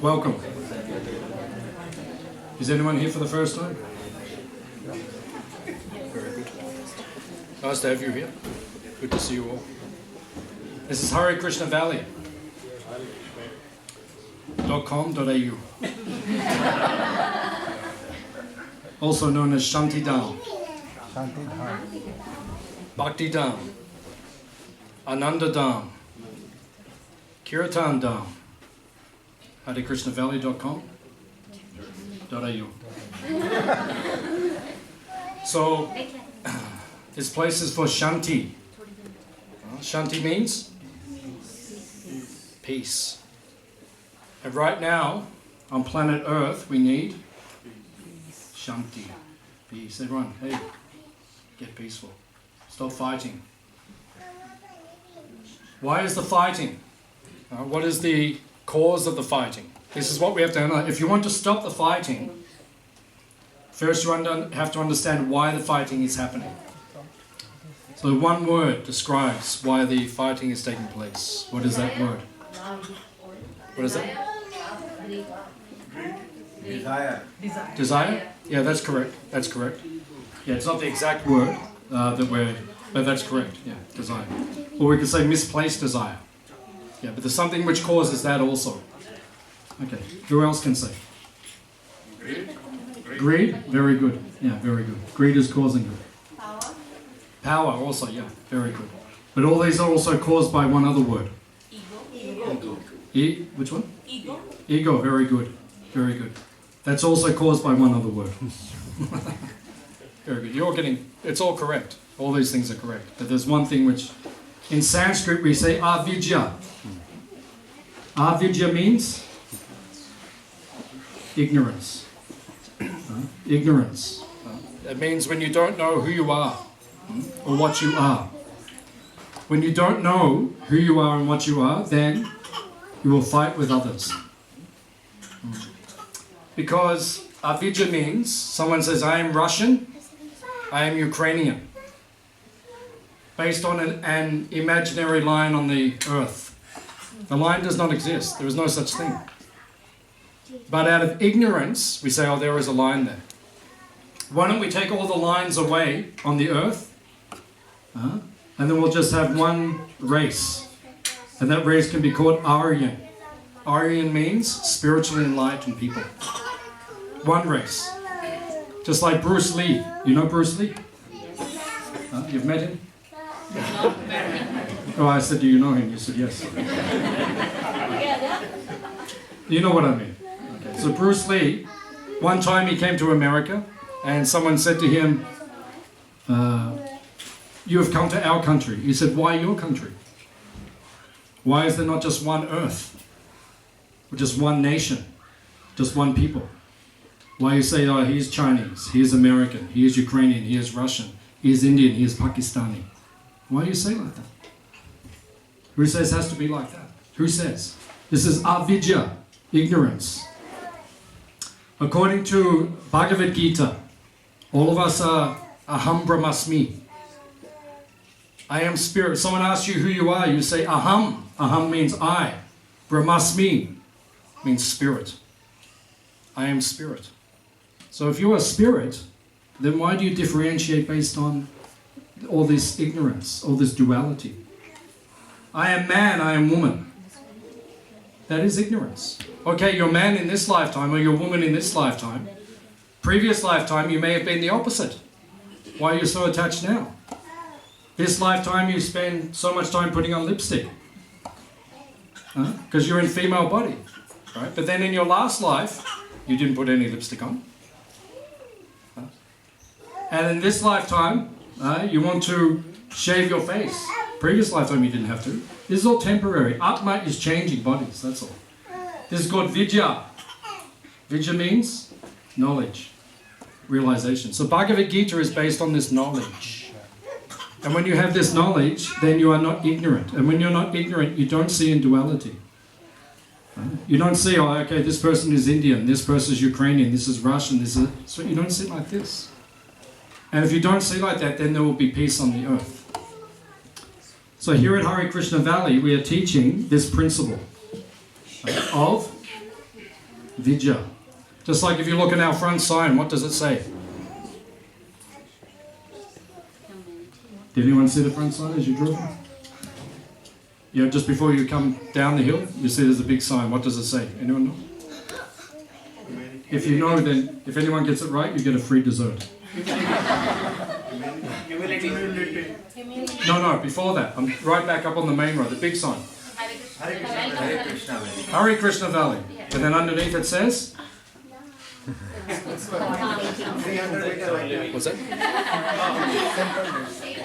Welcome. Is anyone here for the first time? Very good. Nice to have you here. Good to see you all. This is Hare Krishna Valley. .com.au. Also known as Shanti Dham, Bhakti Dham, Ananda Dham, Kirtan Dham, HareKrishnaValley.com.au. So, this place is for Shanti. Shanti means peace. And right now, on planet Earth, we need Shanti, peace. Everyone, hey, get peaceful. Stop fighting. Why is the fighting? What is the cause of the fighting? This is what we have to analyze. If you want to stop the fighting, first you have to understand why the fighting is happening. So one word describes why the fighting is taking place. What is that word? What is that? Desire? Yeah, that's correct. That's correct. Yeah, it's not the exact word but that's correct. Yeah, desire. Or we could say misplaced desire. Yeah, but there's something which causes that also. Okay, who else can say? Greed? Very good. Yeah, very good. Greed is causing good. Power also, yeah, very good. But all these are also caused by one other word. Ego. Which one? Ego. Ego, very good. Very good. That's also caused by one other word. Very good. You're getting, it's all correct. All these things are correct. But there's one thing which, in Sanskrit we say avidya. Avidya means ignorance. Ignorance. It means when you don't know who you are or what you are. When you don't know who you are and what you are, then you will fight with others. Because avidya means, someone says, I am Russian, I am Ukrainian. Based on an imaginary line on the earth. The line does not exist. There is no such thing. But out of ignorance, we say, oh, there is a line there. Why don't we take all the lines away on the earth, and then we'll just have one race. And that race can be called Aryan. Aryan means spiritually enlightened people. One race. Just like Bruce Lee. You know Bruce Lee? You've met him? Oh, I said, do you know him? You said yes. You know what I mean. Okay. So Bruce Lee, one time he came to America and someone said to him, you have come to our country. He said, why your country? Why is there not just one earth? Or just one nation? Just one people? Why you say, oh, he is Chinese, he is American, he is Ukrainian, he is Russian, he is Indian, he is Pakistani? Why do you say like that? Who says it has to be like that? Who says? This is avidya, ignorance. According to Bhagavad Gita, all of us are aham brahmasmi. I am spirit. Someone asks you who you are, you say aham. Aham means I. Brahmasmi means spirit. I am spirit. So if you are spirit, then why do you differentiate based on all this ignorance, all this duality? I am man, I am woman. That is ignorance. Okay, you're man in this lifetime or you're woman in this lifetime. Previous lifetime you may have been the opposite. Why are you so attached now? This lifetime you spend so much time putting on lipstick. Because you're in female body. Right? But then in your last life, you didn't put any lipstick on. And in this lifetime, you want to shave your face. Previous lifetime you didn't have to. This is all temporary. Atma is changing bodies, that's all. This is called vidya. Vidya means knowledge, realization. So Bhagavad Gita is based on this knowledge. And when you have this knowledge, then you are not ignorant. And when you're not ignorant, you don't see in duality. You don't see, oh, okay, this person is Indian, this person is Ukrainian, this is Russian, this is... So you don't see it like this. And if you don't see like that, then there will be peace on the earth. So here at Hare Krishna Valley, we are teaching this principle of Vidya. Just like if you look at our front sign, what does it say? Did anyone see the front sign as you drove? Yeah, just before you come down the hill, you see there's a big sign. What does it say? Anyone know? If you know, then if anyone gets it right, you get a free dessert. No, before that. I'm right back up on the main road, the big sign. Hare Krishna Valley. And then underneath it says? What's that?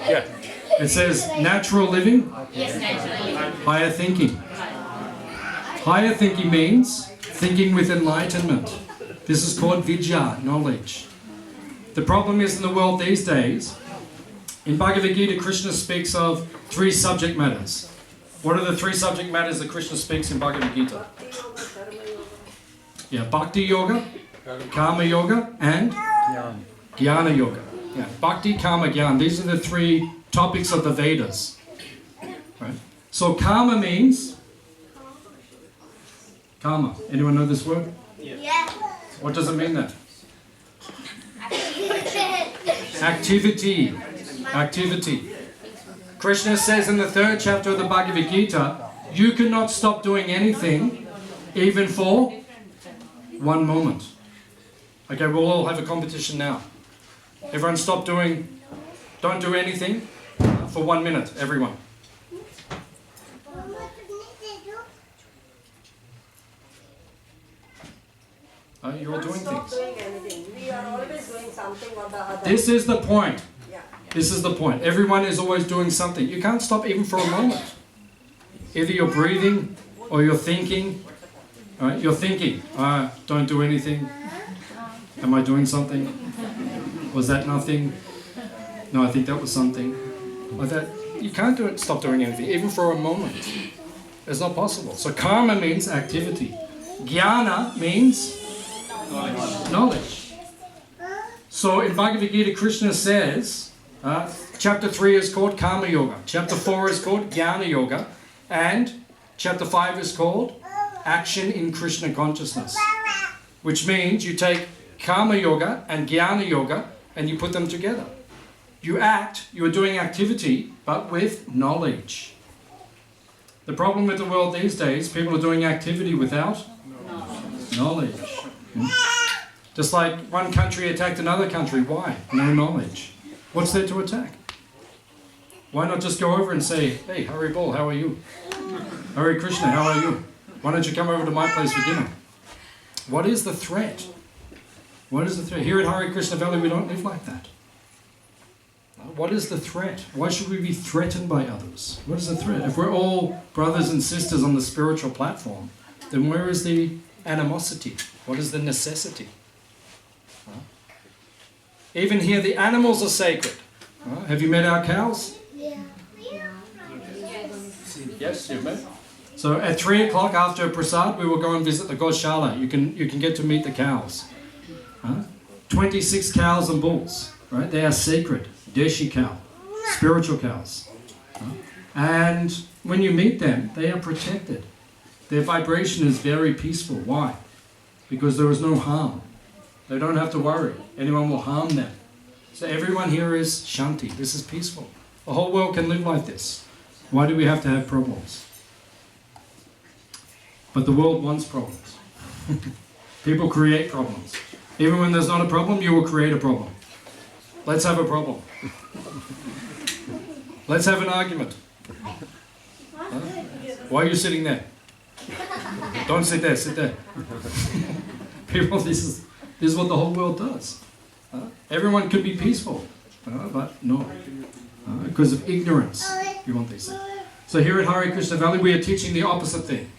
Yeah. It says natural living, higher thinking. Higher thinking means thinking with enlightenment. This is called Vidya, knowledge. The problem is in the world these days, in Bhagavad Gita, Krishna speaks of 3 subject matters. What are the 3 subject matters that Krishna speaks in Bhagavad Gita? Yeah, Bhakti Yoga, Karma Yoga, and Jnana Yoga. Yeah, Bhakti, Karma, Jnana. These are the 3 topics of the Vedas. Right? So karma means... Karma. Anyone know this word? Yeah. What does it mean then? Activity. Activity. Krishna says in the 3rd chapter of the Bhagavad Gita, you cannot stop doing anything, even for 1 moment. Okay, we'll all have a competition now. Everyone stop doing, don't do anything for 1 minute, everyone. You're all doing things. We are always doing something or the other. This is the point. Yeah. This is the point. Everyone is always doing something. You can't stop even for a moment. Either you're breathing or you're thinking. Right? You're thinking, don't do anything. Am I doing something? Was that nothing? No, I think that was something. Like that. You can't do it. Stop doing anything, even for a moment. It's not possible. So karma means activity. Jnana means knowledge. So in Bhagavad Gita, Krishna says, chapter 3 is called Karma Yoga, chapter 4 is called Jnana Yoga, and chapter 5 is called Action in Krishna Consciousness. Which means you take Karma Yoga and Jnana Yoga and you put them together. You act, you are doing activity, but with knowledge. The problem with the world these days, people are doing activity without knowledge. Just like one country attacked another country. Why? No knowledge. What's there to attack? Why not just go over and say, hey, Hari Bol, how are you? Hare Krishna, how are you? Why don't you come over to my place for dinner? What is the threat? What is the threat? Here at Hare Krishna Valley, we don't live like that. What is the threat? Why should we be threatened by others? What is the threat? If we're all brothers and sisters on the spiritual platform, then where is the animosity? What is the necessity? Even here, the animals are sacred. Have you met our cows? Yeah. Yes, you've met. So at 3 o'clock after Prasad, we will go and visit the Goshala. You can get to meet the cows. 26 cows and bulls. Right? They are sacred. Deshi cow. Spiritual cows. And when you meet them, they are protected. Their vibration is very peaceful. Why? Because there is no harm. They don't have to worry. Anyone will harm them. So everyone here is Shanti. This is peaceful. The whole world can live like this. Why do we have to have problems? But the world wants problems. People create problems. Even when there's not a problem, you will create a problem. Let's have a problem. Let's have an argument. Why are you sitting there? Don't sit there, sit there. People, this is what the whole world does. Everyone could be peaceful, but no. Because of ignorance, you want these things. So here at Hare Krishna Valley, we are teaching the opposite thing.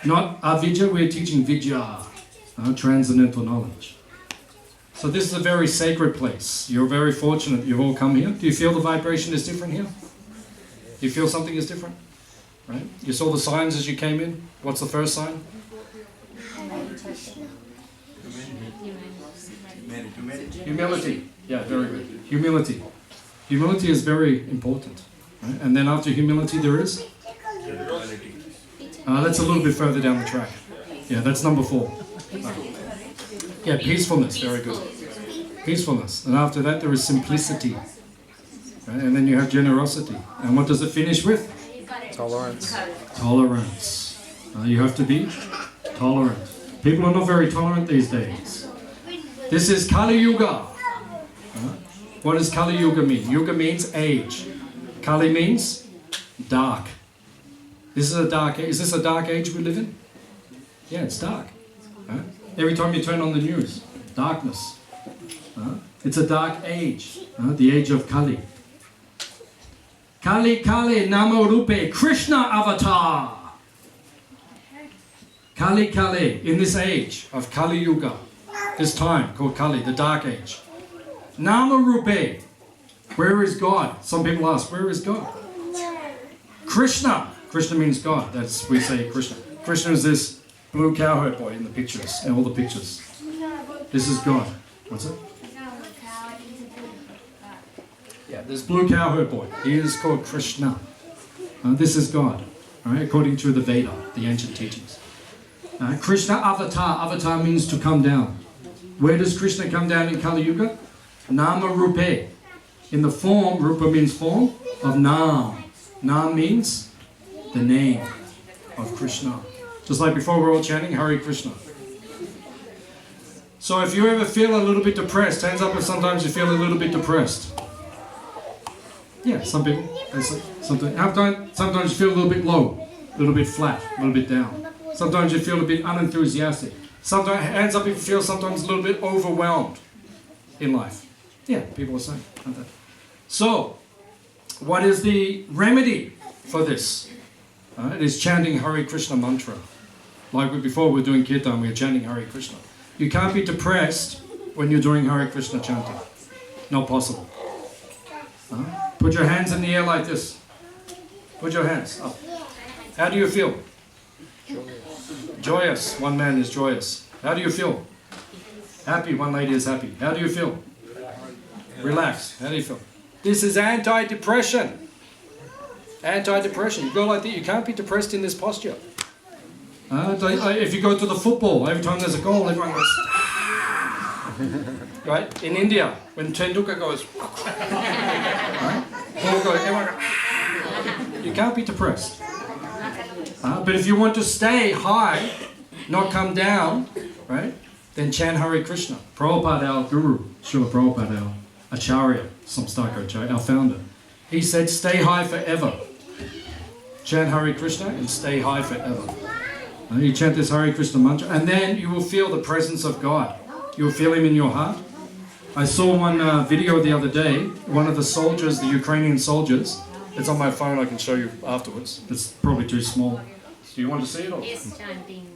Not avidya, we are teaching vidya, transcendental knowledge. So this is a very sacred place. You're very fortunate you've all come here. Do you feel the vibration is different here? Do you feel something is different? Right? You saw the signs as you came in. What's the first sign? Humility. Yeah, very good. Humility. Humility is very important. Right? And then after humility there is? That's a little bit further down the track. Yeah, that's number 4. Yeah, peacefulness, very good. Peacefulness. And after that there is simplicity. Right? And then you have generosity. And what does it finish with? Tolerance. Tolerance. You have to be tolerant. People are not very tolerant these days. This is Kali Yuga. What does Kali Yuga mean? Yuga means age. Kali means dark. This is a dark age. Is this a dark age we live in? Yeah, it's dark. Every time you turn on the news, darkness. It's a dark age. The age of Kali. Kali Kali Namo Rupe Krishna Avatar. Kali Kali, in this age of Kali Yuga, this time called Kali, the dark age. Nama Rupe, where is God? Some people ask, where is God? Krishna. Krishna means God. That's, we say Krishna. Krishna is this blue cowherd boy in the pictures, in all the pictures. This is God. What's it? Yeah, this blue cowherd boy. He is called Krishna. This is God, right? According to the Veda, the ancient teachings. Krishna Avatar. Avatar means to come down. Where does Krishna come down in Kali Yuga? Nama Rupe. In the form, Rupa means form, of Nam. Nam means the name of Krishna. Just like before we're all chanting Hare Krishna. So if you ever feel a little bit depressed, hands up if sometimes you feel a little bit depressed. Yeah, some people, they say something. Sometimes you feel a little bit low, a little bit flat, a little bit down. Sometimes you feel a bit unenthusiastic. Sometimes, hands up if you feel sometimes a little bit overwhelmed in life. Yeah, people are saying, aren't they? So, what is the remedy for this? It is chanting Hare Krishna mantra. Like before we were doing Kirtan, we were chanting Hare Krishna. You can't be depressed when you're doing Hare Krishna chanting. Not possible. Put your hands in the air like this. Put your hands up. How do you feel? Joyous. One man is joyous. How do you feel? Happy. One lady is happy. How do you feel? Relaxed. How do you feel? This is anti-depression. Anti-depression. You go like that. You can't be depressed in this posture. If you go to the football, every time there's a goal, everyone goes. Right? In India, when Tendulkar goes, right? Ball goes, everyone goes. You can't be depressed. But if you want to stay high, not come down, right? Then chant Hare Krishna. Prabhupada, our guru, Srila Prabhupada, our Acharya, Samstaka, our founder, he said, stay high forever. Chant Hare Krishna and stay high forever. You chant this Hare Krishna mantra, and then you will feel the presence of God. You will feel Him in your heart. I saw one video the other day, one of the soldiers, the Ukrainian soldiers. It's on my phone, I can show you afterwards. It's probably too small. Do you want to see it? Or? He's chanting.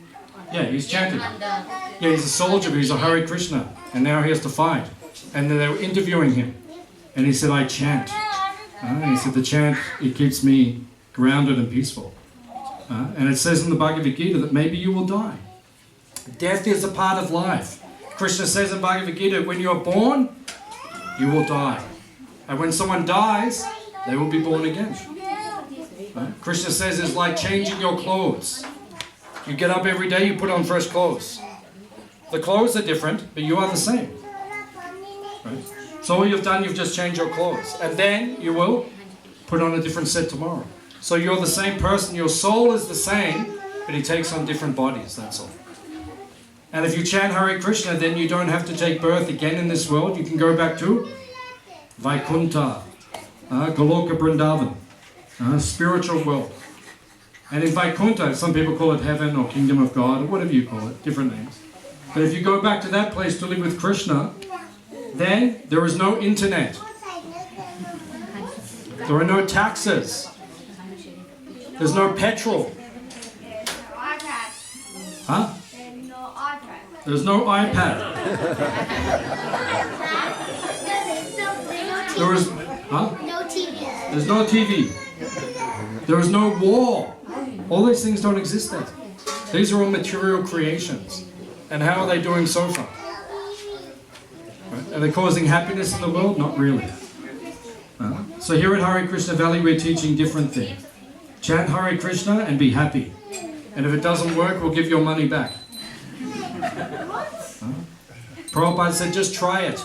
Yeah, he's chanting. Yeah, he's a soldier, but he's a Hare Krishna. And now he has to fight. And then they were interviewing him. And he said, I chant. And he said, the chant, it keeps me grounded and peaceful. And it says in the Bhagavad Gita that maybe you will die. Death is a part of life. Krishna says in Bhagavad Gita, when you are born, you will die. And when someone dies, they will be born again. Krishna says it's like changing your clothes. You get up every day, you put on fresh clothes. The clothes are different, but you are the same. Right? So all you've done, you've just changed your clothes. And then you will put on a different set tomorrow. So you're the same person, your soul is the same, but it takes on different bodies, that's all. And if you chant Hare Krishna, then you don't have to take birth again in this world. You can go back to Vaikuntha, Goloka Vrindavan, spiritual world. And in Vaikuntha, some people call it heaven or kingdom of God, or whatever you call it, different names. But if you go back to that place to live with Krishna, then there is no internet. There are no taxes. There's no petrol. Huh? There's no iPad. There is, huh? No TV. There's no TV. There is no war. All these things don't exist there. These are all material creations. And how are they doing so far? Right? Are they causing happiness in the world? Not really. So here at Hare Krishna Valley, we're teaching different things. Chant Hare Krishna and be happy. And if it doesn't work, we'll give your money back. Prabhupada said, just try it.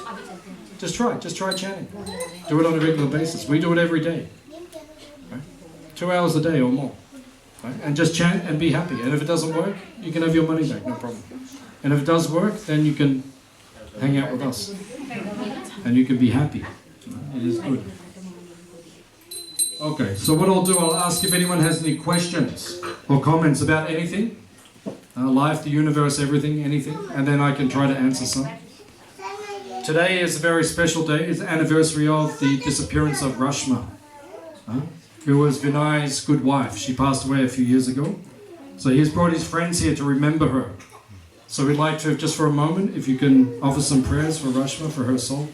Just try chanting. Do it on a regular basis. We do it every day. Right? 2 hours a day or more. Right? And just chant and be happy. And if it doesn't work, you can have your money back, no problem. And if it does work, then you can hang out with us. And you can be happy. It is good. Okay, so what I'll do, I'll ask if anyone has any questions or comments about anything. Life, the universe, everything, anything. And then I can try to answer some. Today is a very special day. It's the anniversary of the disappearance of Rashma, who was Vinay's good wife. She passed away a few years ago. So he's brought his friends here to remember her. So we'd like to, just for a moment, if you can offer some prayers for Rashma, for her soul.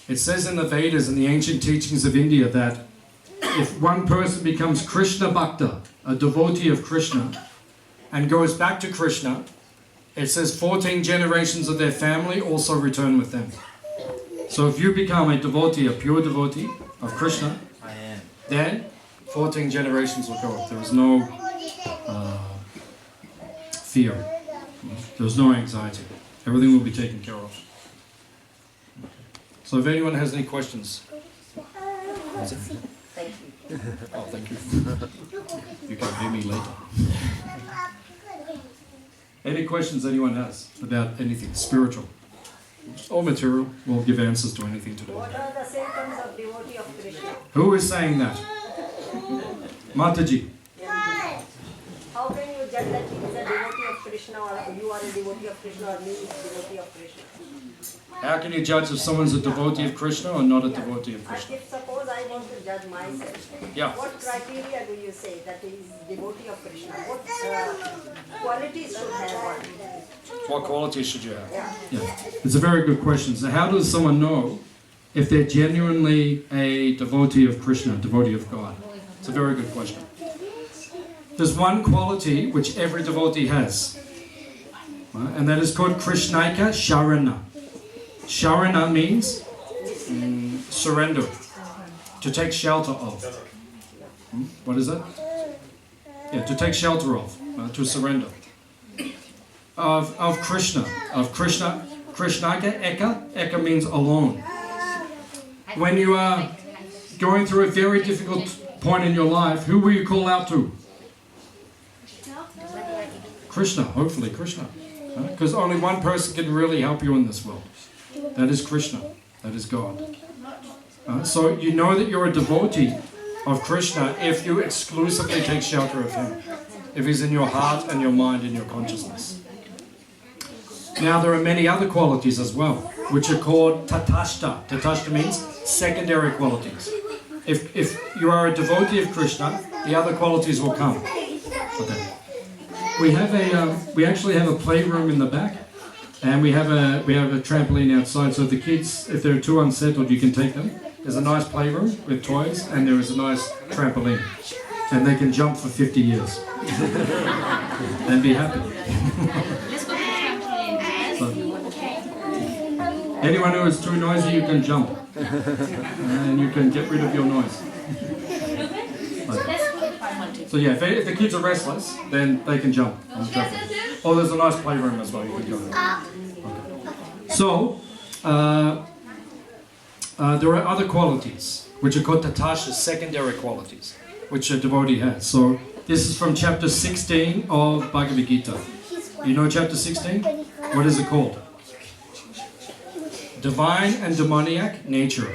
It says in the Vedas and the ancient teachings of India that if one person becomes Krishna Bhakta, a devotee of Krishna, and goes back to Krishna, it says 14 generations of their family also return with them. So if you become a devotee, a pure devotee of Krishna, then 14 generations will go. There is no fear. There's no anxiety. Everything will be taken care of. So if anyone has any questions. That's it. Thank you. Oh, thank you. You can hear me later. Any questions anyone has about anything spiritual or material? We'll give answers to anything today. What are the symptoms of devotee of Krishna? Who is saying that? Mataji. How can you judge that he is a devotee of Krishna or you are a devotee of Krishna or me is a devotee of Krishna? How can you judge if someone's a devotee of Krishna or not a devotee of Krishna? If suppose I want to judge myself, what criteria do you say that he is devotee of Krishna? What qualities should have one? What qualities should you have? Yeah. It's a very good question. So how does someone know if they're genuinely a devotee of Krishna, a devotee of God? It's a very good question. There's one quality which every devotee has, and that is called Krishnaika Sharana. Sharana means surrender, to take shelter of. What is that? Yeah, to take shelter of, to surrender. Of Krishna, Krishnaka Eka means alone. When you are going through a very difficult point in your life, who will you call out to? Krishna, hopefully Krishna. Because only one person can really help you in this world. That is Krishna. That is God. So you know that you're a devotee of Krishna if you exclusively take shelter of Him. If He's in your heart and your mind and your consciousness. Now there are many other qualities as well, which are called tatashta. Tatashta means secondary qualities. If you are a devotee of Krishna, the other qualities will come. Okay. We actually have a playroom in the back, and we have a trampoline outside. So if the kids, if they're too unsettled, you can take them. There's a nice playroom with toys, and there is a nice trampoline, and they can jump for 50 years and be happy. So, anyone who is too noisy, you can jump, and you can get rid of your noise. So yeah, if the kids are restless, then they can jump on the trampoline. Oh, there's a nice playroom as well. You can go there. Okay. So there are other qualities which are called tatashta, secondary qualities, which a devotee has. So this is from chapter 16 of Bhagavad Gita. You know chapter 16? What is it called? Divine and demoniac nature.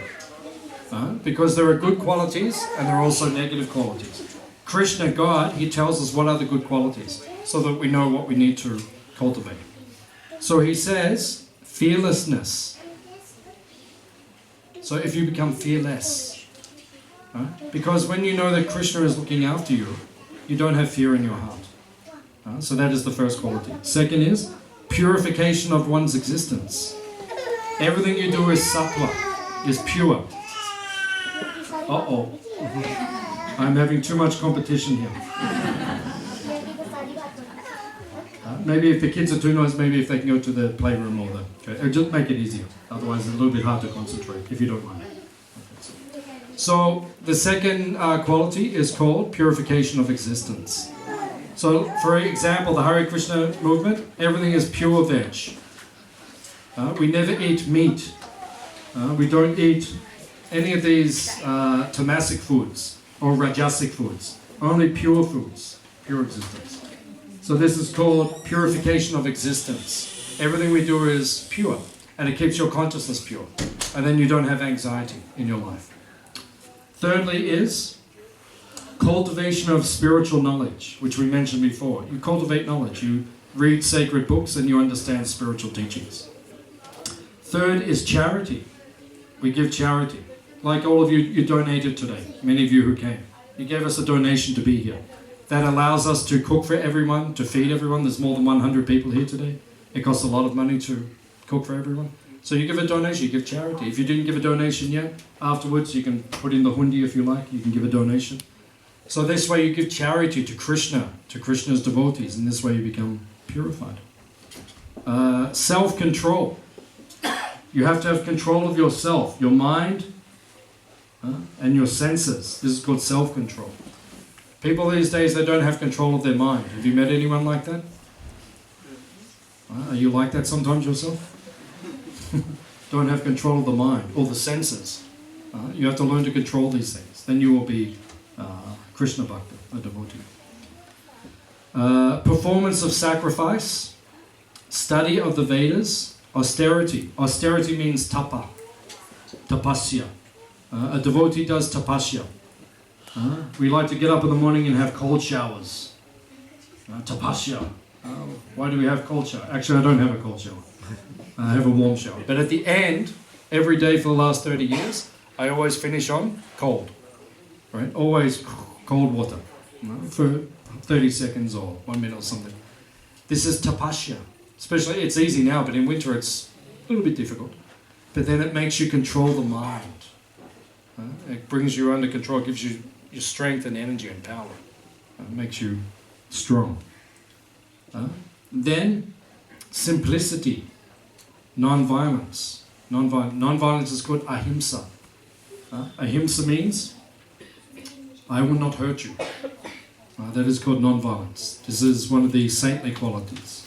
Because there are good qualities and there are also negative qualities. Krishna, God, He tells us what are the good qualities so that we know what we need to cultivate. So He says, fearlessness. So if you become fearless, because when you know that Krishna is looking after you, you don't have fear in your heart. So that is the first quality. Second is purification of one's existence. Everything you do is sattva, is pure. Uh-oh. I'm having too much competition here. Maybe if the kids are too noisy, maybe if they can go to the playroom or the... Okay, just make it easier. Otherwise it's a little bit hard to concentrate, if you don't mind. So the second quality is called Purification of Existence. So for example, the Hare Krishna movement, everything is pure veg. We never eat meat. We don't eat any of these tamasic foods or rajasic foods. Only pure foods, pure existence. So this is called Purification of Existence. Everything we do is pure, and it keeps your consciousness pure. And then you don't have anxiety in your life. Thirdly is cultivation of spiritual knowledge, which we mentioned before. You cultivate knowledge. You read sacred books and you understand spiritual teachings. Third is charity. We give charity. Like all of you, you donated today. Many of you who came. You gave us a donation to be here. That allows us to cook for everyone, to feed everyone. There's more than 100 people here today. It costs a lot of money to cook for everyone. So you give a donation, you give charity. If you didn't give a donation yet, afterwards you can put in the hundi if you like, you can give a donation. So this way you give charity to Krishna, to Krishna's devotees, and this way you become purified. Self-control. You have to have control of yourself, your mind, and your senses. This is called self-control. People these days, they don't have control of their mind. Have you met anyone like that? Are you like that sometimes yourself? Don't have control of the mind or the senses. You have to learn to control these things. Then you will be Krishna Bhakta, a devotee. Performance of sacrifice, study of the Vedas, austerity. Austerity means tapa, tapasya. A devotee does tapasya. We like to get up in the morning and have cold showers. Tapasya. Why do we have cold shower? Actually, I don't have a cold shower. I have a warm shower. But at the end, every day for the last 30 years, I always finish on cold. Right? Always cold water. For 30 seconds or 1 minute or something. This is tapasya. Especially, it's easy now, but in winter it's a little bit difficult. But then it makes you control the mind. It brings you under control, gives you your strength and energy and power. It makes you strong. Then, simplicity. Non-violence. Non-violence is called ahimsa. Ahimsa means, I will not hurt you. That is called non-violence. This is one of the saintly qualities.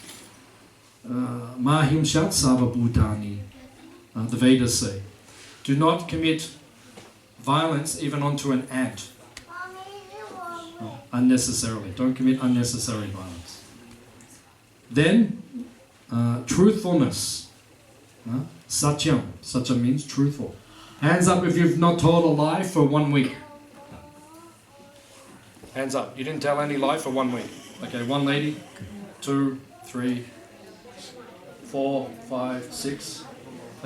Mahimshat sava bhutani. The Vedas say, do not commit violence even onto an ant. Unnecessarily. Don't commit unnecessary violence. Then, truthfulness. Satyam. Satyam means truthful. Hands up if you've not told a lie for 1 week. Hands up. You didn't tell any lie for 1 week. Okay, 1 lady, 2, 3, 4, 5, 6.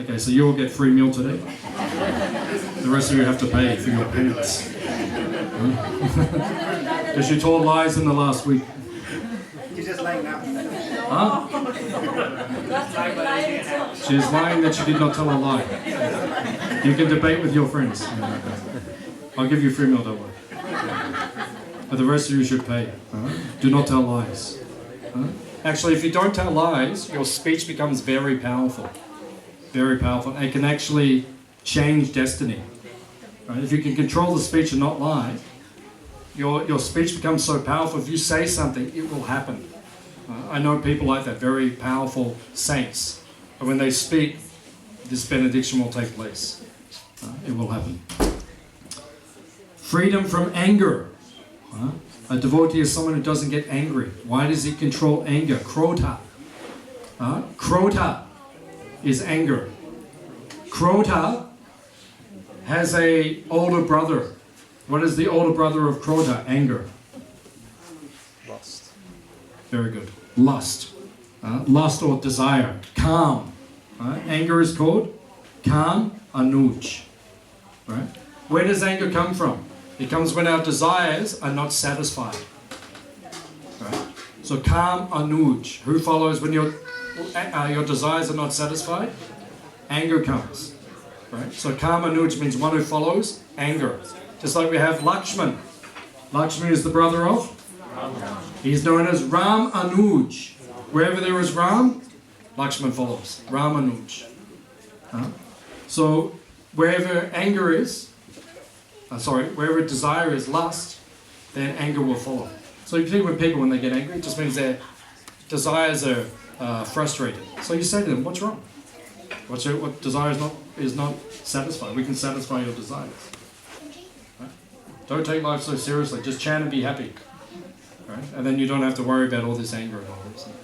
Okay, so you will get free meal today. The rest of you have to pay for your pants. Because you told lies in the last week. She's just lying now. Huh? She's lying that she did not tell a lie. You can debate with your friends. I'll give you free meal, don't worry. But the rest of you should pay. Do not tell lies. Actually, if you don't tell lies, your speech becomes very powerful. Very powerful. And it can actually change destiny. Right? If you can control the speech and not lie, your speech becomes so powerful. If you say something, it will happen. I know people like that, very powerful saints. And when they speak, this benediction will take place. It will happen. Freedom from anger. A devotee is someone who doesn't get angry. Why does he control anger? Krodha. Krodha is anger. Krodha has an older brother. What is the older brother of Krodha? Anger. Lust. Very good. Lust. Lust or desire. Kam. Anger is called Kam Anuj. Right? Where does anger come from? It comes when our desires are not satisfied. Right? So Kam Anuj. Who follows when your desires are not satisfied? Anger comes. Right? So Kam Anuj means one who follows anger. Just like we have Lakshman. Lakshman is the brother of? He's known as Ram Anuj. Wherever there is Ram, Lakshman follows. Ramanuj. So wherever anger is, wherever desire is lust, then anger will follow. So you see when they get angry, it just means their desires are frustrated. So you say to them, what's wrong? What desire is not satisfied? We can satisfy your desires. Right? Don't take life so seriously. Just chant and be happy. Right? And then you don't have to worry about all this anger and all these things.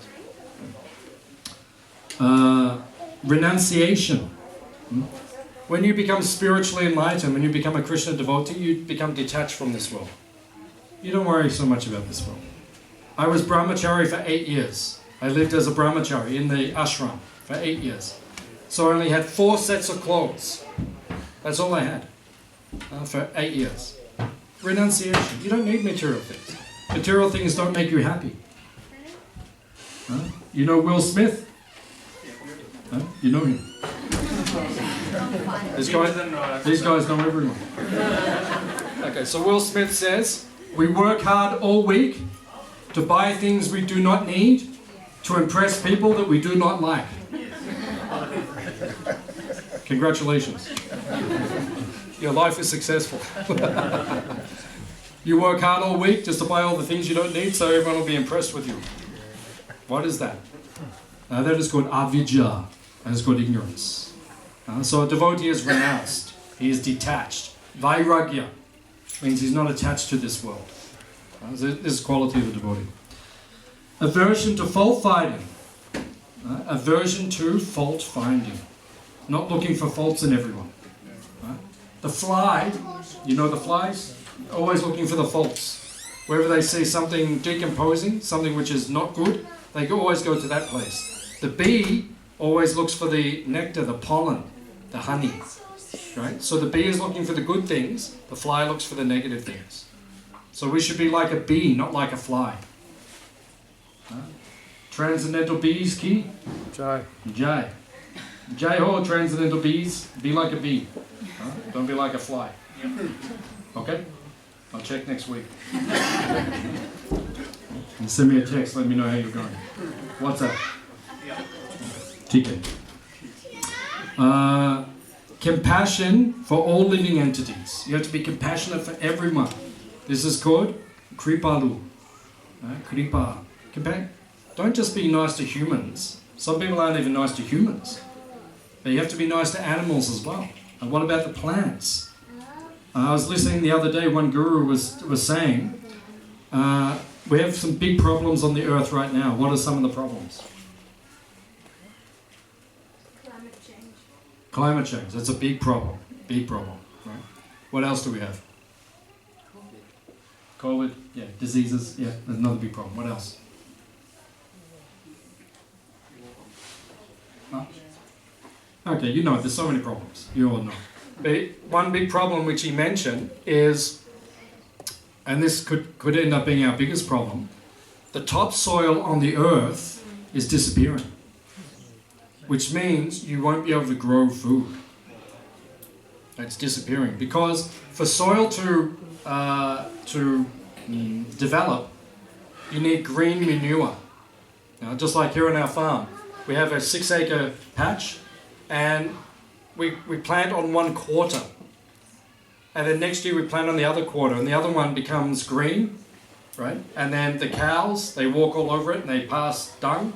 Renunciation. When you become spiritually enlightened, when you become a Krishna devotee, you become detached from this world. You don't worry so much about this world. I was brahmachari for 8 years. I lived as a brahmachari in the ashram for 8 years. So I only had 4 sets of clothes. That's all I had for 8 years. Renunciation. You don't need material things. Material things don't make you happy. You know Will Smith? You know him. These guys know everyone. Okay, so Will Smith says, we work hard all week to buy things we do not need, to impress people that we do not like. Congratulations. Your life is successful. You work hard all week just to buy all the things you don't need so everyone will be impressed with you. What is that? That is called avidya. That is called ignorance. So a devotee is renounced. He is detached. Vairagya means he's not attached to this world. This is the quality of a devotee. Aversion to fault finding. Aversion to fault finding. Not looking for faults in everyone. The fly, you know the flies? Always looking for the faults. Wherever they see something decomposing, something which is not good, they always go to that place. The bee always looks for the nectar, the pollen, the honey. Right? So the bee is looking for the good things, the fly looks for the negative things. So we should be like a bee, not like a fly. Transcendental bees ki? Jai. Jai. Jai ho, transcendental bees. Be like a bee. Don't be like a fly. Okay? I'll check next week. And send me a text, let me know how you're going. What's up? TK. Compassion for all living entities. You have to be compassionate for everyone. This is called kripalu. Kripa. Don't just be nice to humans. Some people aren't even nice to humans. But you have to be nice to animals as well. And what about the plants? I was listening the other day, one guru was saying, we have some big problems on the earth right now. What are some of the problems? Climate change. Climate change, that's a big problem. Big problem. Right? What else do we have? COVID, yeah, diseases, yeah, that's another big problem. What else? Huh? Okay, you know, there's so many problems. You all know. But one big problem which he mentioned is, and this could end up being our biggest problem, the topsoil on the earth is disappearing. Which means you won't be able to grow food. It's disappearing. Because for soil to develop, you need green manure. Now, just like here on our farm, we have a 6-acre patch, and we plant on 1 quarter. And then next year we plant on the other quarter, and the other one becomes green, right? And then the cows, they walk all over it and they pass dung,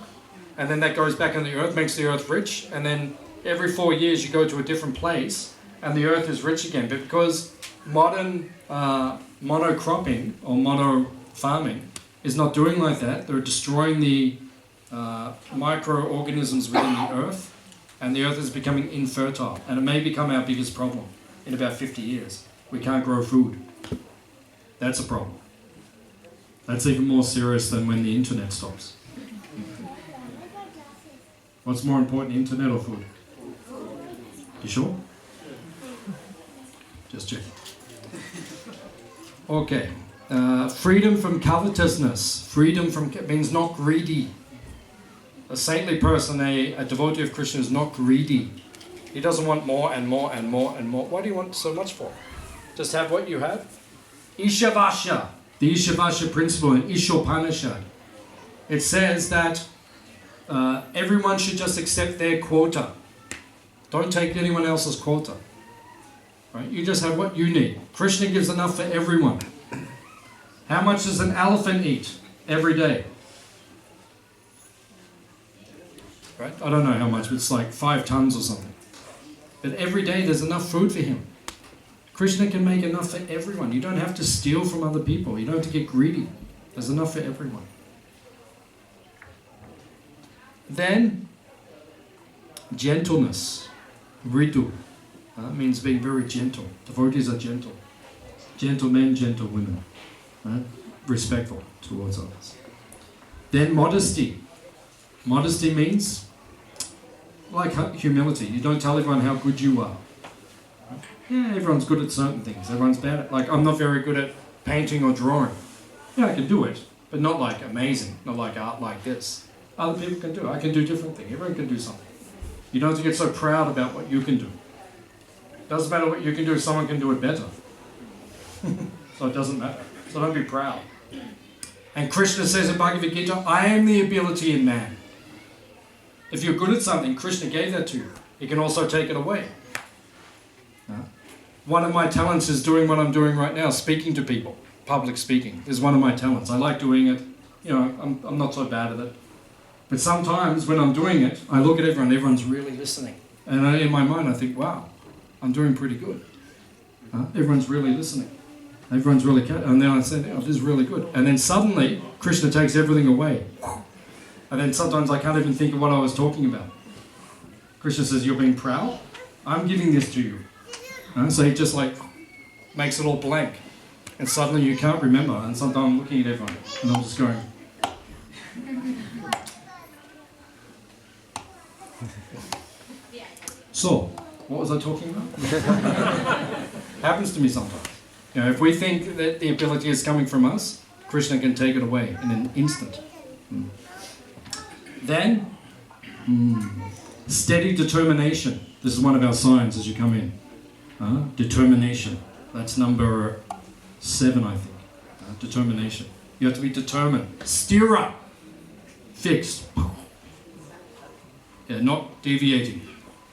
and then that goes back in the earth, makes the earth rich, and then every 4 years you go to a different place and the earth is rich again. But because modern monocropping or mono farming is not doing like that, they're destroying the microorganisms within the earth, and the earth is becoming infertile, and it may become our biggest problem in about 50 years. We can't grow food. That's a problem. That's even more serious than when the internet stops. What's more important, internet or food? You sure? Just check. Okay. Freedom from covetousness. Freedom from means not greedy. A saintly person, a devotee of Krishna, is not greedy. He doesn't want more and more and more and more. What do you want so much for? Just have what you have. Ishavasya, the Ishavasya principle in Ishopanishad. It says that everyone should just accept their quota. Don't take anyone else's quota. Right? You just have what you need. Krishna gives enough for everyone. How much does an elephant eat every day? Right? I don't know how much, but it's like 5 tons or something. But every day there's enough food for him. Krishna can make enough for everyone. You don't have to steal from other people. You don't have to get greedy. There's enough for everyone. Then, gentleness. Ritu. Means being very gentle. Devotees are gentle. Gentle men, gentle women. Respectful towards others. Then modesty. Modesty means like humility. You don't tell everyone how good you are. Yeah, everyone's good at certain things. Everyone's bad at, like, I'm not very good at painting or drawing. Yeah, I can do it, but not like amazing. Not like art like this. Other people can do it. I can do different things. Everyone can do something. You don't have to get so proud about what you can do. It doesn't matter what you can do, someone can do it better. So it doesn't matter. So don't be proud. And Krishna says in Bhagavad Gita, I am the ability in man. If you're good at something, Krishna gave that to you. He can also take it away. One of my talents is doing what I'm doing right now, speaking to people. Public speaking is one of my talents. I like doing it. You know, I'm not so bad at it. But sometimes when I'm doing it, I look at everyone, everyone's really listening. And in my mind I think, wow, I'm doing pretty good. Everyone's really listening. Everyone's really and then I say, oh, this is really good. And then suddenly, Krishna takes everything away. And then sometimes I can't even think of what I was talking about. Krishna says, you're being proud? I'm giving this to you. So he just like makes it all blank. And suddenly you can't remember. And sometimes I'm looking at everyone and I'm just going. So, what was I talking about? Happens to me sometimes. You know, if we think that the ability is coming from us, Krishna can take it away in an instant. Then, steady determination. This is one of our signs as you come in. Determination. That's number 7, I think. Determination. You have to be determined. Steer up. Fixed. Yeah, not deviating.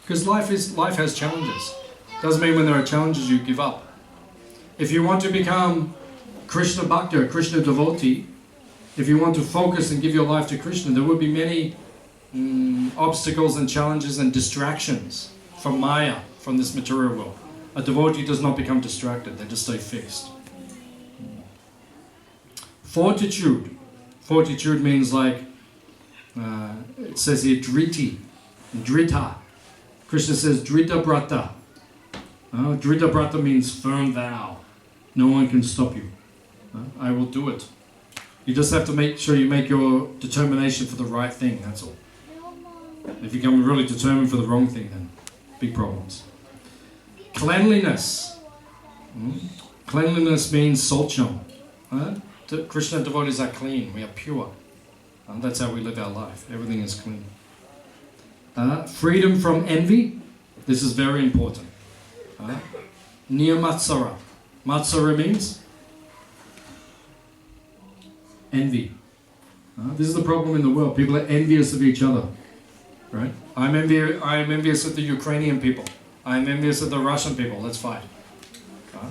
Because life has challenges. Doesn't mean when there are challenges you give up. If you want to become Krishna Bhakta, or Krishna devotee, if you want to focus and give your life to Krishna, there will be many obstacles and challenges and distractions from Maya, from this material world. A devotee does not become distracted, they just stay fixed. Fortitude. Fortitude means like, it says here, driti, drita. Krishna says, drita brata. Drita brata means firm vow. No one can stop you. I will do it. You just have to make sure you make your determination for the right thing, that's all. If you become really determined for the wrong thing, then big problems. Cleanliness. Cleanliness means saucham. Krishna devotees are clean, we are pure. That's how we live our life. Everything is clean. Freedom from envy. This is very important. Niyamatsara. Matsara means envy. This is the problem in the world. People are envious of each other. Right? I am envious of the Ukrainian people. I am envious of the Russian people. Let's fight.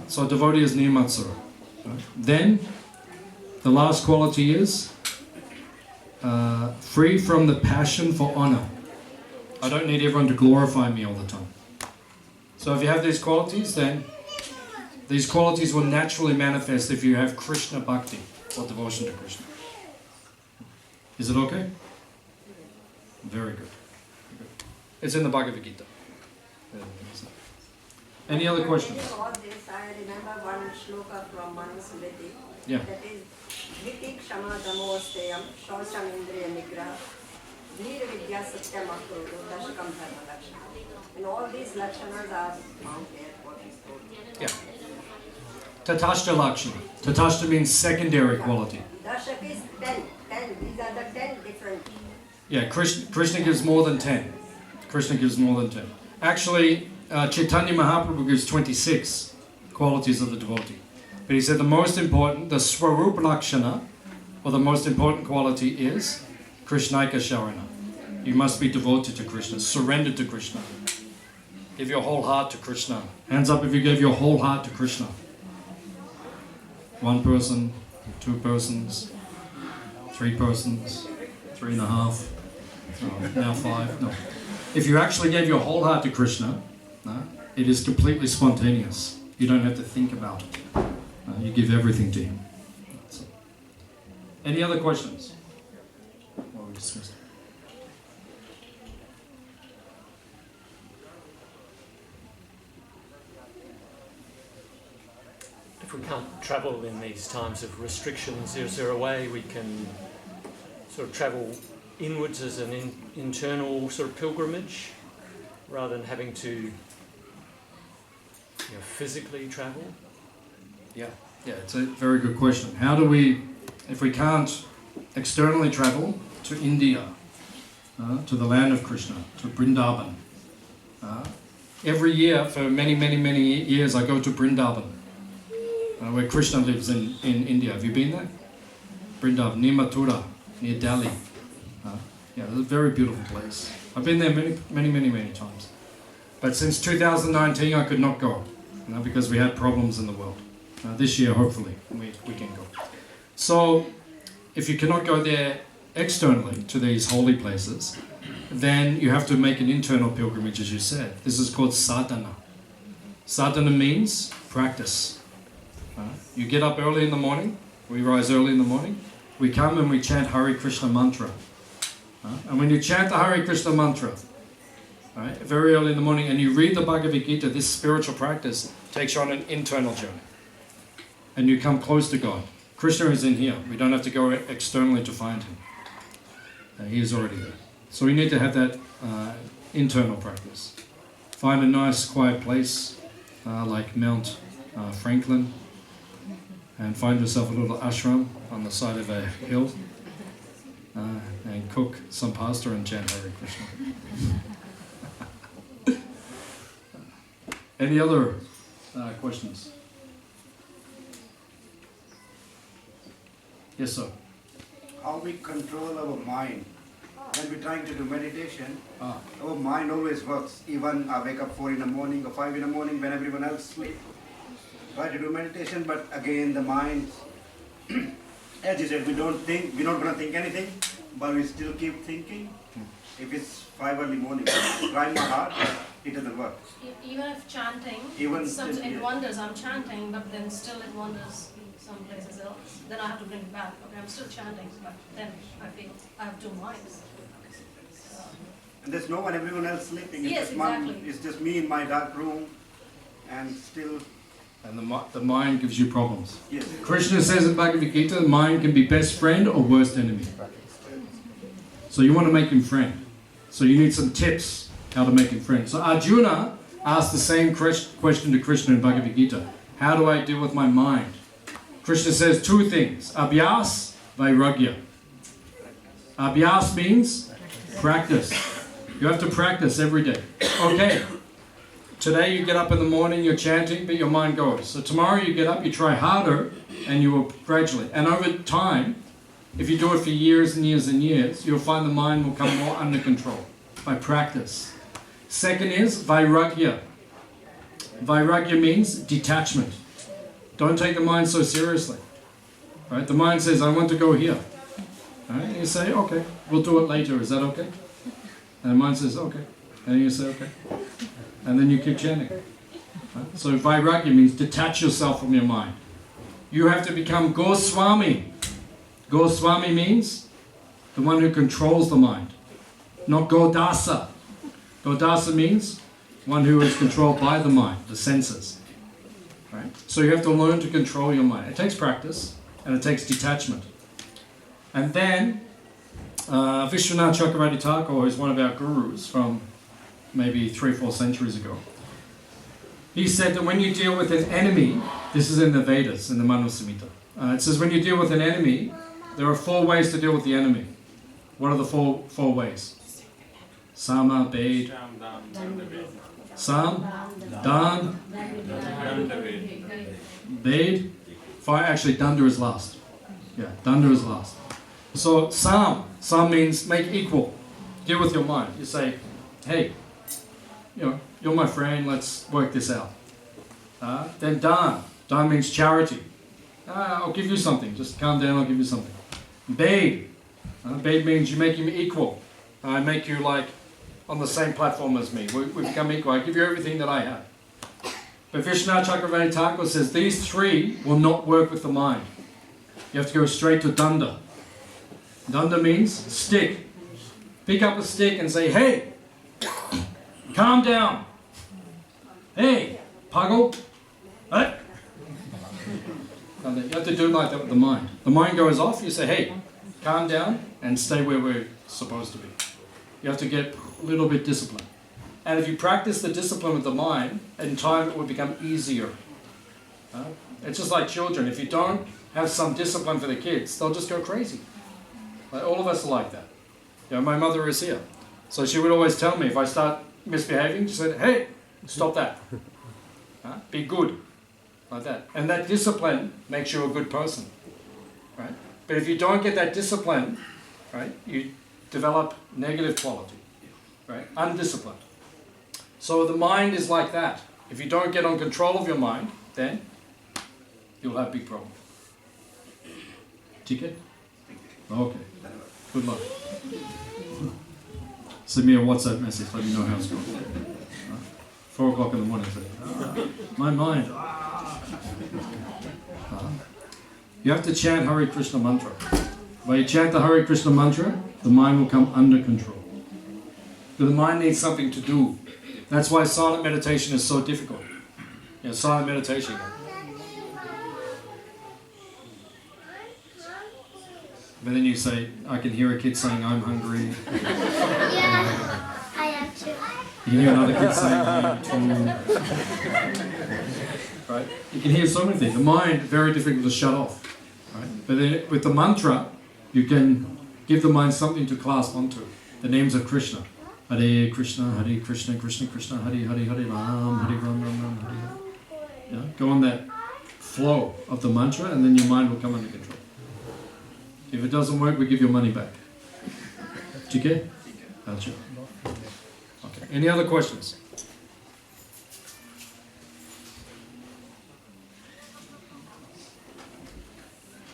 So a devotee is Niyamatsara. Then, the last quality is free from the passion for honor. I don't need everyone to glorify me all the time. So if you have these qualities, then these qualities will naturally manifest if you have Krishna Bhakti, or devotion to Krishna. Is it okay? Very good. It's in the Bhagavad Gita. Any other questions? All this, I remember one shloka from Manusmriti. Yeah. That is, Viti Kshama Damostayam Shosham Indriya Nigra Dhir Vidya Satyam Akrodo Dashakam Dharma Lakshana. And all these lakshanas are found there, what is told. Yeah. Tatashta Lakshana. Tatashta means secondary quality. Dashak is 10. These are the 10 different. Yeah, Krishna gives more than 10. Krishna gives more than 10. Actually, Chaitanya Mahaprabhu gives 26 qualities of the devotee. But he said the most important, the Swarup Lakshana, or the most important quality is Krishnaika Sharana. You must be devoted to Krishna, surrendered to Krishna. Give your whole heart to Krishna. Hands up if you gave your whole heart to Krishna. 1 person, 2 persons, 3 persons, 3.5, now 5. No. If you actually gave your whole heart to Krishna, it is completely spontaneous. You don't have to think about it. You give everything to Him. So, any other questions? Well, we discussed. If we can't travel in these times of restrictions, is there a way we can sort of travel inwards as an internal sort of pilgrimage, rather than having to physically travel? Yeah, it's a very good question. How do we, if we can't externally travel to India, to the land of Krishna, to Vrindavan? Every year for many, many, many years I go to Vrindavan, where Krishna lives in India. Have you been there? Vrindavan, near Mathura, near Delhi. It's a very beautiful place. I've been there many, many, many, many times. But since 2019 I could not go, because we had problems in the world. This year, hopefully, we can go. So, if you cannot go there externally to these holy places, then you have to make an internal pilgrimage, as you said. This is called sadhana. Sadhana means practice. You get up early in the morning, we rise early in the morning, we come and we chant Hare Krishna mantra. And when you chant the Hare Krishna mantra, very early in the morning, and you read the Bhagavad Gita, this spiritual practice takes you on an internal journey. And you come close to God. Krishna is in here. We don't have to go externally to find Him. He is already there. So we need to have that internal practice. Find a nice quiet place like Mount Franklin, and find yourself a little ashram on the side of a hill, and cook some pasta and chant Hare Krishna. Any other questions? Yes, sir. How we control our mind. When we're trying to do meditation, our mind always works. Even I wake up 4 in the morning or 5 in the morning when everyone else sleeps. Try to do meditation, but again the mind, as you said, we're not going to think anything, but we still keep thinking. If it's 5 early morning, try my heart, it doesn't work. Even if chanting, it wanders, I'm chanting, but then still it wanders some places else. Then I have to bring it back. Okay, I'm still chanting, but then I feel I have 2 minds. And there's no one, everyone else sleeping. It's Yes, just exactly. It's just me in my dark room, and still. And the mind gives you problems. Yes. Krishna says in Bhagavad Gita, the mind can be best friend or worst enemy. So you want to make him friend. So you need some tips how to make him friend. So Arjuna asked the same question to Krishna in Bhagavad Gita. How do I deal with my mind? Krishna says 2 things. Abhyas, vairagya. Abhyas means practice. You have to practice every day. Okay. Today you get up in the morning, you're chanting, but your mind goes. So tomorrow you get up, you try harder, and you will gradually. And over time, if you do it for years and years and years, you'll find the mind will come more under control by practice. Second is vairagya. Vairagya means detachment. Don't take the mind so seriously. Right? The mind says, I want to go here. Right? And you say, okay, we'll do it later. Is that okay? And the mind says, okay. And you say, okay. And then you keep chanting. Right? So vairagya means detach yourself from your mind. You have to become Goswami. Goswami means the one who controls the mind, not Dasa. Dasa means one who is controlled by the mind, the senses. Right? So you have to learn to control your mind. It takes practice and it takes detachment. And then Vishwanath Chakravarti Thakur is one of our gurus from maybe 3-4 centuries ago. He said that when you deal with an enemy, this is in the Vedas, in the Manu Samhita, it says when you deal with an enemy, there are 4 ways to deal with the enemy. What are the four ways? Sama, Bade, Sam, Dan, Bade. Actually, Danda is last. Yeah, Danda is last. So Sam means make equal. deal with your mind. You say, hey, you're my friend, let's work this out. Then dan. Dan means charity. I'll give you something. Just calm down, I'll give you something. Babe. Babe means you make him equal. I make you like on the same platform as me. We become equal. I give you everything that I have. But Vishnu Chakravarti Thakur says these three will not work with the mind. You have to go straight to danda. Danda means stick. Pick up a stick and say, hey, calm down. Hey, pagal. Hey. You have to do like that with the mind. The mind goes off, you say, hey, calm down and stay where we're supposed to be. You have to get a little bit disciplined. And if you practice the discipline of the mind, in time it will become easier. It's just like children. If you don't have some discipline for the kids, they'll just go crazy. Like, all of us are like that. My mother is here. So she would always tell me if I start misbehaving, she said, hey, stop that. Be good. Like that. And that discipline makes you a good person. Right? But if you don't get that discipline, right, you develop negative quality. Right? Undisciplined. So the mind is like that. If you don't get on control of your mind, then you'll have big problems. Ticket? Okay. Good luck. Send me a WhatsApp message, let me know how it's going. 4 o'clock in the morning. My mind. You have to chant Hare Krishna mantra. When you chant the Hare Krishna mantra, the mind will come under control. But the mind needs something to do. That's why silent meditation is so difficult. Silent meditation. But then you say, I can hear a kid saying, I'm hungry. Yeah, I am too. You can hear another kid saying, I am too. Right? You can hear so many things. The mind, very difficult to shut off. Right? But then with the mantra, you can give the mind something to clasp onto. The names of Krishna. Hare Krishna, Hare Krishna, Krishna Krishna, Hare Hare, Hare Ram, Hare Ram, Ram Ram, Hare Ram. Go on that flow of the mantra and then your mind will come under control. If it doesn't work, we give your money back. Okay? Gotcha. Okay. Any other questions?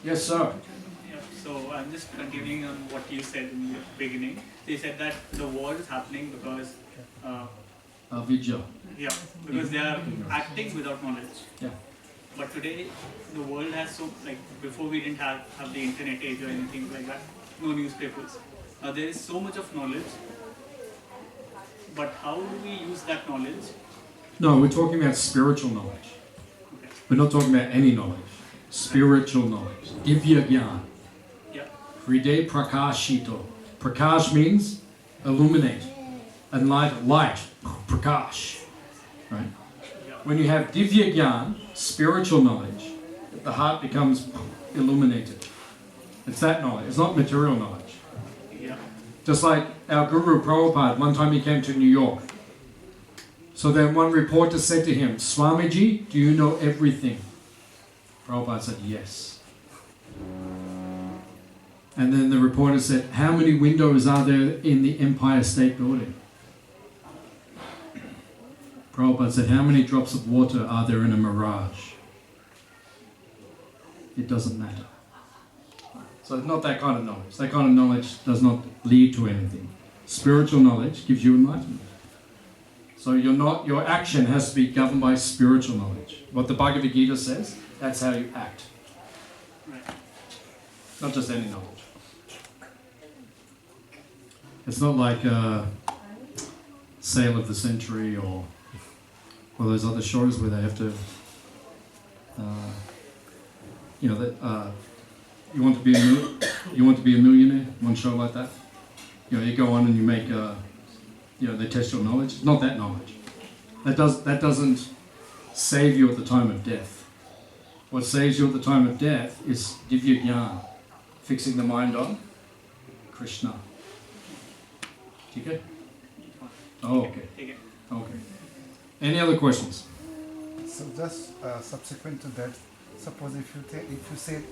Yes, sir. Yeah, so I'm just continuing on what you said in the beginning. So you said that the war is happening because Avidya. Yeah, because they are acting without knowledge. Yeah. But today, the world has so, like, before we didn't have the internet age or anything like that, no newspapers. Now there is so much of knowledge, but how do we use that knowledge? No, we're talking about spiritual knowledge. Okay. We're not talking about any knowledge. Spiritual knowledge. Divya Gyan. Yeah. Hriday Prakashito. Prakash means illuminate. And light. Prakash. Right? When you have Divya Gyan, spiritual knowledge, the heart becomes illuminated. It's that knowledge. It's not material knowledge. Yeah. Just like our Guru Prabhupada, one time he came to New York. So then one reporter said to him, Swamiji, do you know everything? Prabhupada said, yes. And then the reporter said, how many windows are there in the Empire State Building? Prabhupada said, how many drops of water are there in a mirage? It doesn't matter. So it's not that kind of knowledge. That kind of knowledge does not lead to anything. Spiritual knowledge gives you enlightenment. So your action has to be governed by spiritual knowledge. What the Bhagavad Gita says, that's how you act. Right. Not just any knowledge. It's not like Sale of the Century or those other shows where they have to, you want to be a millionaire. One show like that. You go on and you make, they test your knowledge. It's not that knowledge. That doesn't save you at the time of death. What saves you at the time of death is Divya Gyan, fixing the mind on Krishna. Okay? Oh, okay. Okay. Any other questions? So just subsequent to that, suppose if you say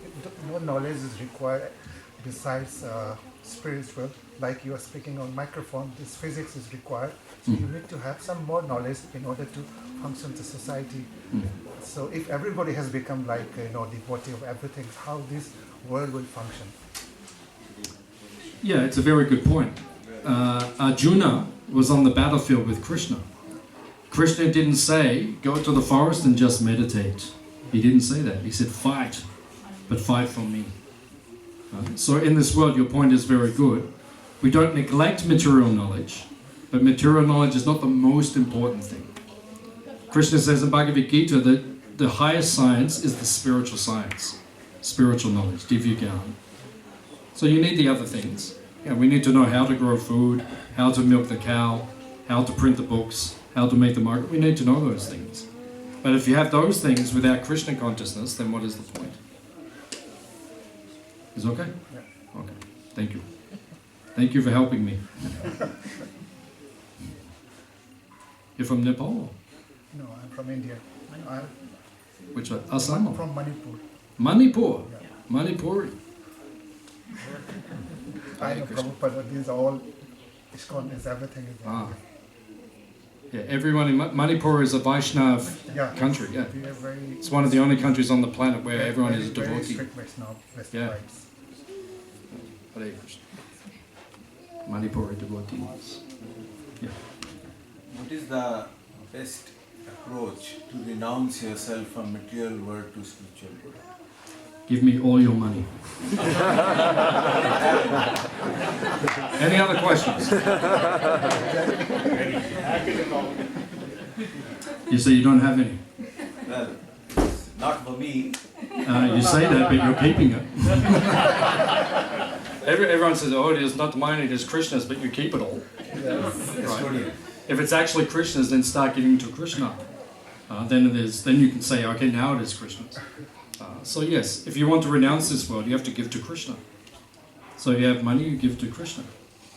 no knowledge is required besides spiritual, like you are speaking on microphone, this physics is required. So you need to have some more knowledge in order to function the society. So if everybody has become like devotee of everything, how this world will function? Yeah, it's a very good point. Arjuna was on the battlefield with Krishna. Krishna didn't say, go to the forest and just meditate. He didn't say that. He said, fight, but fight for me. So in this world, your point is very good. We don't neglect material knowledge, but material knowledge is not the most important thing. Krishna says in Bhagavad Gita that the highest science is the spiritual science, spiritual knowledge, Divya Gyan. So you need the other things. Yeah, we need to know how to grow food, how to milk the cow, how to print the books, how to make the market. We need to know those things. But if you have those things without Krishna consciousness, then what is the point? Is it okay? Yeah. Okay. Thank you. Thank you for helping me. You're from Nepal? No, I'm from India. Which one? Assam? I'm from Manipur. Manipur? Yeah. Manipuri. I know Prabhupada, these are all ISKCON is everything is there. Yeah, everyone in Manipur is a Vaishnav country, yeah. We are very, It's one of the only countries on the planet where everyone is a very devotee. strict Vaishnav Yeah. rites. Hare Krishna. Manipuri devotees. Yeah. What is the best approach to renounce yourself from material world to spiritual world? Give me all your money. Any other questions? You say you don't have any. Well, not for me. You say that, but you're keeping it. Everyone says, oh, it is not mine, it is Krishna's, but you keep it all. Right. If it's actually Krishna's, then start giving to Krishna. Then you can say, okay, now it is Krishna's. So yes, if you want to renounce this world, you have to give to Krishna. So if you have money, you give to Krishna.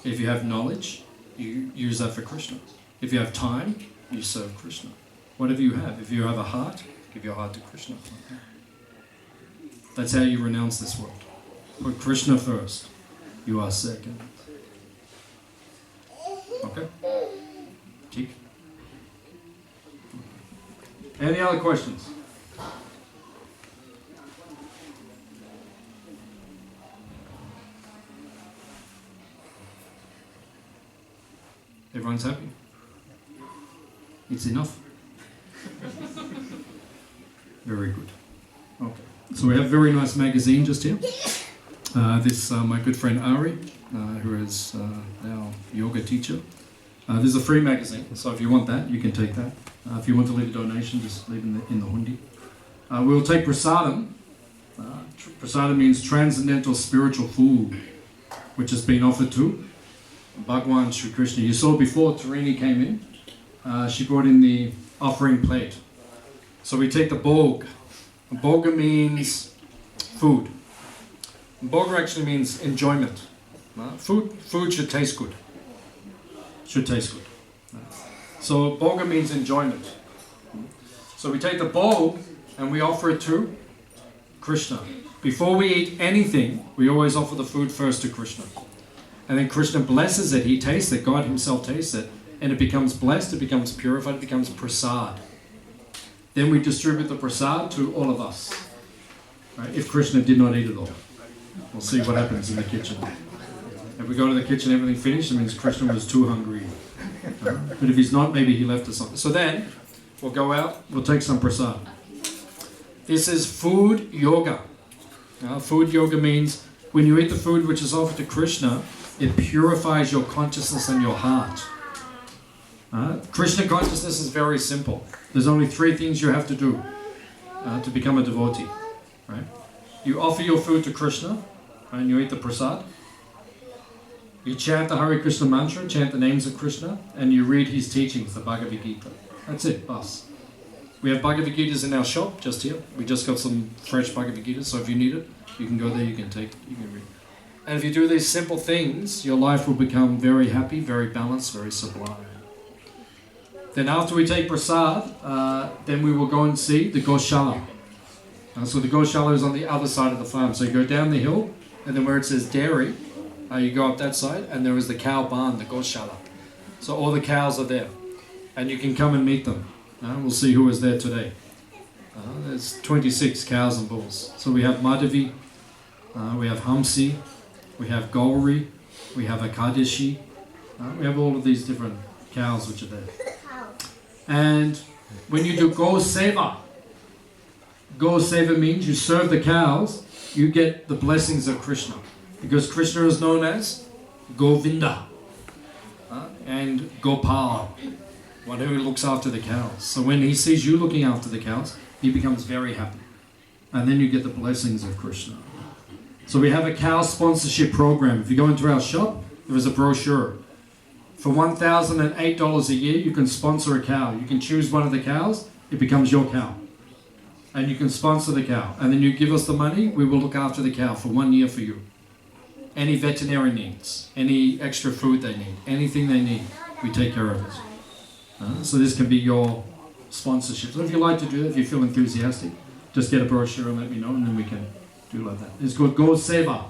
If you have knowledge, you use that for Krishna. If you have time, you serve Krishna. Whatever you have. If you have a heart, give your heart to Krishna. That's how you renounce this world. Put Krishna first. You are second. Okay? Cheek. Any other questions? Everyone's happy? It's enough? Very good. Okay. So we have a very nice magazine just here. This, my good friend Ari, who is now yoga teacher. This is a free magazine, so if you want that, you can take that. If you want to leave a donation, just leave it in the hundi. We'll take prasadam. Prasadam means transcendental spiritual food, which has been offered to Bhagwan Sri Krishna. You saw before Tarini came in, she brought in the offering plate. So we take the bhog. Bhoga means food. Bhoga actually means enjoyment. Food should taste good. Should taste good. So bhoga means enjoyment. So we take the bhog and we offer it to Krishna. Before we eat anything, we always offer the food first to Krishna. And then Krishna blesses it, he tastes it, God himself tastes it, and it becomes blessed, it becomes purified, it becomes prasad. Then we distribute the prasad to all of us. Right? If Krishna did not eat it all. We'll see what happens in the kitchen. If we go to the kitchen, everything finished, it means Krishna was too hungry. But if he's not, maybe he left us something. So then, we'll go out, we'll take some prasad. This is food yoga. Food yoga means when you eat the food which is offered to Krishna, it purifies your consciousness and your heart. Krishna consciousness is very simple. There's only 3 things you have to do to become a devotee. Right? You offer your food to Krishna, and you eat the prasad. You chant the Hare Krishna mantra, chant the names of Krishna, and you read his teachings, the Bhagavad Gita. That's it, bas. We have Bhagavad Gitas in our shop, just here. We just got some fresh Bhagavad Gitas, so if you need it, you can go there, you can take it, you can read. And if you do these simple things, your life will become very happy, very balanced, very sublime. Then after we take prasad, then we will go and see the Goshala. So the Goshala is on the other side of the farm. So you go down the hill, and then where it says dairy, you go up that side, and there is the cow barn, the Goshala. So all the cows are there, and you can come and meet them. We'll see who is there today. There's 26 cows and bulls. So we have Madhavi, we have Hamsi, we have Gauri, we have Akadishi. We have all of these different cows which are there. And when you do Go Seva means you serve the cows, you get the blessings of Krishna. Because Krishna is known as Govinda and Gopal, one who looks after the cows. So when he sees you looking after the cows, he becomes very happy. And then you get the blessings of Krishna. So we have a cow sponsorship program. If you go into our shop, there is a brochure. For $1,008 a year, you can sponsor a cow. You can choose one of the cows, it becomes your cow. And you can sponsor the cow. And then you give us the money, we will look after the cow for 1 year for you. Any veterinary needs, any extra food they need, anything they need, we take care of it. So this can be your sponsorship. So if you like to do that, if you feel enthusiastic, just get a brochure and let me know, and then we can do like that. It's called Go Seva.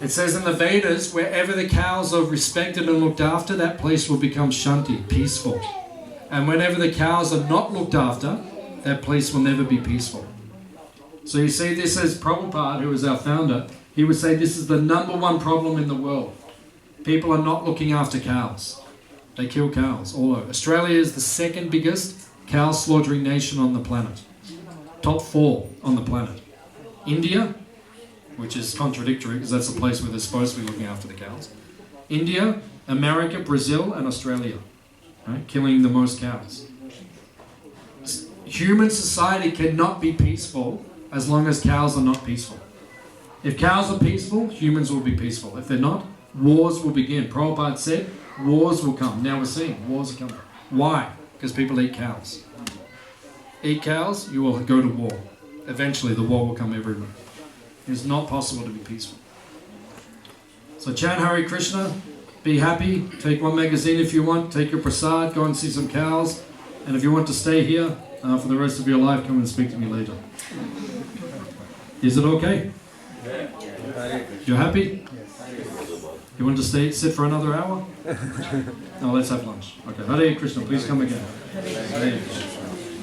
It says in the Vedas, wherever the cows are respected and looked after, that place will become shanti, peaceful. And whenever the cows are not looked after, that place will never be peaceful. So you see, this is Prabhupada, who is our founder. He would say this is the #1 problem in the world. People are not looking after cows. They kill cows all over. Australia is the 2nd biggest cow slaughtering nation on the planet. Top 4 on the planet. India, which is contradictory because that's the place where they're supposed to be looking after the cows. India, America, Brazil, and Australia, right? Killing the most cows. Human society cannot be peaceful as long as cows are not peaceful. If cows are peaceful, humans will be peaceful. If they're not, wars will begin. Prabhupada said, wars will come. Now we're seeing wars are coming. Why? Because people eat cows. Eat cows, you will go to war. Eventually the war will come everywhere. It's not possible to be peaceful. So chant Hare Krishna, be happy, take one magazine if you want, take your prasad, go and see some cows, and if you want to stay here for the rest of your life, come and speak to me later. Is it okay? You're happy? You want to sit for another hour? No, let's have lunch. Okay, Hare Krishna, please come again. Hare Krishna.